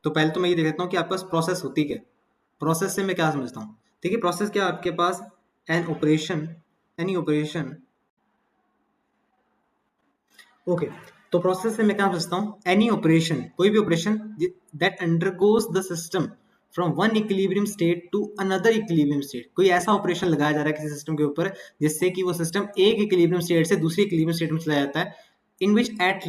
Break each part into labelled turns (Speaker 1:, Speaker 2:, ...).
Speaker 1: तो पहले तो मैं ये देख लेता हूँ कि आपके पास प्रोसेस होती क्या है। प्रोसेस से मैं क्या समझता हूँ, ठीक है। प्रोसेस क्या आपके पास an operation, any operation, okay. तो प्रोसेस से मैं क्या समझता हूँ, एनी ऑपरेशन, कोई भी ऑपरेशन that undergoes the system from one equilibrium state to another equilibrium state. कोई ऐसा ऑपरेशन लगाया जा रहा है किसी सिस्टम के ऊपर जिससे कि वो सिस्टम एक इक्विलिब्रियम स्टेट से दूसरे इक्विलिब्रियम स्टेट में चला जाता है, in which at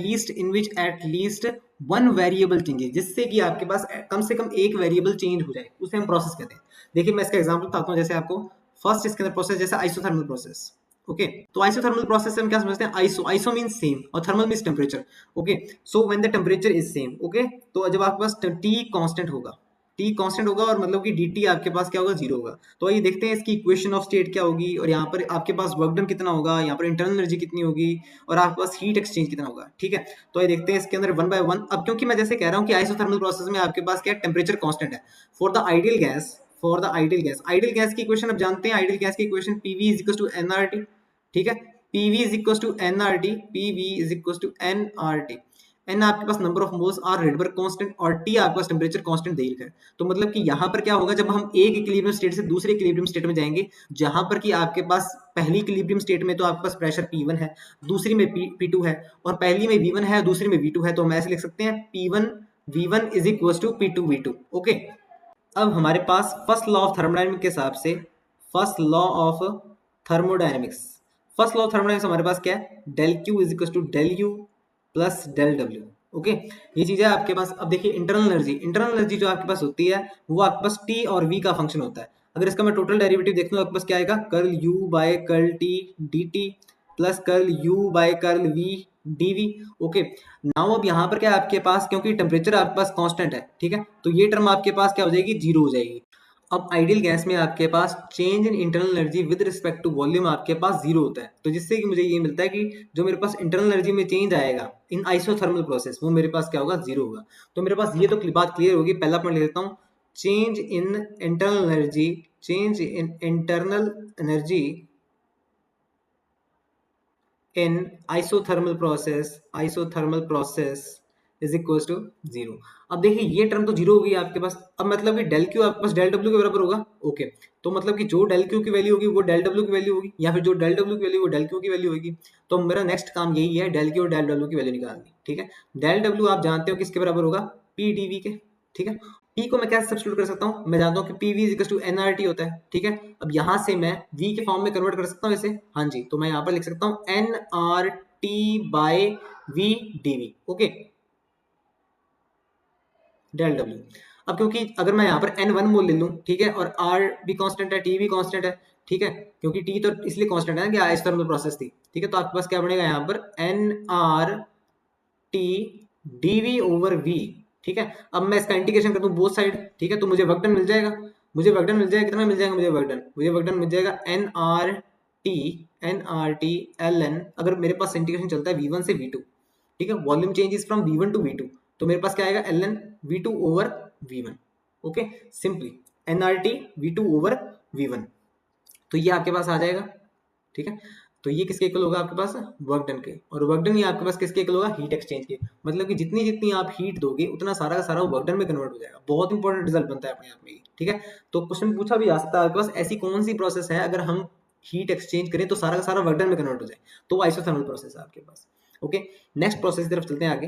Speaker 1: least one variable changes, जिससे कि आपके पास कम से कम एक वेरिएबल चेंज हो जाए, उसे हम प्रोसेस कहते हैं। देखिए मैं इसका एग्जांपल बताता हूँ, जैसे आपको फर्स्ट इसके अंदर प्रोसेस जैसे आइसोथर्मल प्रोसेस, ओके। तो आइसोथर्मल प्रोसेस से हम क्या समझते हैं, आइसो मींस सेम और thermal means temperature, okay. So when the temperature is same, okay, तो जब आपके पास टी कांस्टेंट होगा, टी कांस्टेंट होगा और मतलब कि dt आपके पास क्या होगा, जीरो होगा। तो आइए देखते हैं इसकी इक्वेशन ऑफ स्टेट क्या होगी, और यहाँ पर आपके पास वर्क डन कितना होगा, यहाँ पर इंटरनल एनर्जी कितनी होगी, और आपके पास हीट एक्सचेंज कितना होगा, ठीक है। तो आइए देखते हैं इसके अंदर वन बाय वन। अब क्योंकि मैं जैसे कह रहा हूँ कि आइसोथर्मल प्रोसेस में आपके पास क्या टेम्परेचर कांस्टेंट है for the ideal gas, ideal gas की इक्वेशन अब जानते हैं। आइडियल गैस की equation PV is equal to nRT, ठीक है। PV is equal to nRT, PV is equal to nRT। N आपके पास number of moles, R Rydberg constant, और टी आपके पास टेम्परेचर कांस्टेंट दे रखा है। तो मतलब कि यहाँ पर क्या होगा, जब हम एक इक्विलिब्रियम स्टेट से दूसरे इक्विलिब्रियम स्टेट में जाएंगे, जहां पर कि आपके पास पहली इक्विलिब्रियम स्टेट में तो आपके पास प्रेशर P1 है, दूसरी में P2 है, और पहली में V1 है, दूसरी में V2 है, तो हम ऐसे लिख सकते हैं P1 V1 is equal to P2 V2, okay. अब हमारे पास फर्स्ट लॉ ऑफ थर्मोडायनेमिक्स के हिसाब से, first law of thermodynamics, first law of thermodynamics हमारे पास क्या है, del Q is equal to del U plus del W, okay. ये चीज है आपके पास। अब देखिए इंटरनल एनर्जी जो आपके पास होती है वो आपके पास टी और वी का फंक्शन होता है। अगर इसका मैं टोटल डेरिवेटिव देखूं तो आपके पास क्या आएगा, curl U by curl T D T plus curl U by curl V D V, okay. Now अब यहाँ पर क्या है आपके पास, क्योंकि टेम्परेचर आपके पास कांस्टेंट है, ठीक है, तो ये टर्म आपके पास क्या हो जाएगी, जीरो हो जाएगी। अब आइडियल गैस में आपके पास change in internal energy with respect to volume आपके पास जीरो होता है, तो जिससे कि मुझे ये मिलता है कि जो मेरे पास इंटरनल एनर्जी में चेंज आएगा इन आइसोथर्मल प्रोसेस, वो मेरे पास क्या होगा, जीरो होगा। तो मेरे पास ये तो बात क्लियर होगी। पहला पॉइंट ले लेता हूँ, change in internal energy, change in internal energy in isothermal process is equal to zero. अब देखिए ये टर्म तो जीरो हो गई आपके पास। अब मतलब कि डेल क्यू आपके पास डेल डब्ल्यू के बराबर होगा, ओके। तो मतलब कि जो डेल क्यू की वैल्यू होगी वो डेल डब्ल्यू की वैल्यू होगी, या फिर जो डेल डब्ल्यू की वैल्यू वो डेल क्यू की वैल्यू होगी। तो मेरा नेक्स्ट काम यही है, डेल क्यू और डेल डब्ल्यू की वैल्यू निकालनी, ठीक है। डेल डब्ल्यू आप जानते हो किसके बराबर होगा, पी डी वी के, ठीक है। P को मैं कैसे सब्स्टिट्यूट कर सकता हूँ, मैं जानता हूँ कि PV is equal to nRT होता है, ठीक है। अब यहाँ से मैं V के फॉर्म में कन्वर्ट कर सकता हूँ इसे, हाँ जी। तो मैं यहाँ पर लिख सकता हूँ nRT by V dV, okay, del W. अब क्योंकि अगर मैं यहाँ पर N1 मोल ले लूँ, ठीक है, और R भी कांस्टेंट है, T भी कांस्टेंट है, ठीक है, क्योंकि T तो इसलिए कांस्टेंट है ना कि आइसोथर्मल प्रोसेस थी, ठीक है। तो आपके पास क्या बनेगा यहाँ पर nRT dV ओवर V, ठीक है। अब मैं इसका इंटीग्रेशन कर दूं बोथ साइड, ठीक है, तो मुझे वर्क डन मिल जाएगा, कितना मिल जाएगा मुझे वर्क डन मिल जाएगा nRT ln, अगर मेरे पास इंटीग्रेशन चलता है V1 से V2, ठीक है, volume changes from V1 to V2, तो मेरे पास क्या आएगा ln V2 over V1, okay, simply nRT V2 over V1। तो ये आपके पास आ जाएगा, ठीक है। तो ये किसके इक्वल होगा आपके पास, वर्क डन के, और वर्क डन ये आपके पास किसके इक्वल होगा, हीट एक्सचेंज के। मतलब कि जितनी जितनी आप हीट दोगे उतना सारा का सारा वर्क डन में कन्वर्ट हो जाएगा। बहुत इंपॉर्टेंट रिजल्ट बनता है अपने आप में, ठीक है। तो क्वेश्चन पूछा भी जा सकता है आपके पास, ऐसी कौन सी प्रोसेस है अगर हम हीट एक्सचेंज करें तो सारा का सारा वर्क डन में कन्वर्ट हो जाए, तो आइसोथर्मल प्रोसेस है आपके पास, ओके। नेक्स्ट प्रोसेस की तरफ चलते हैं आगे।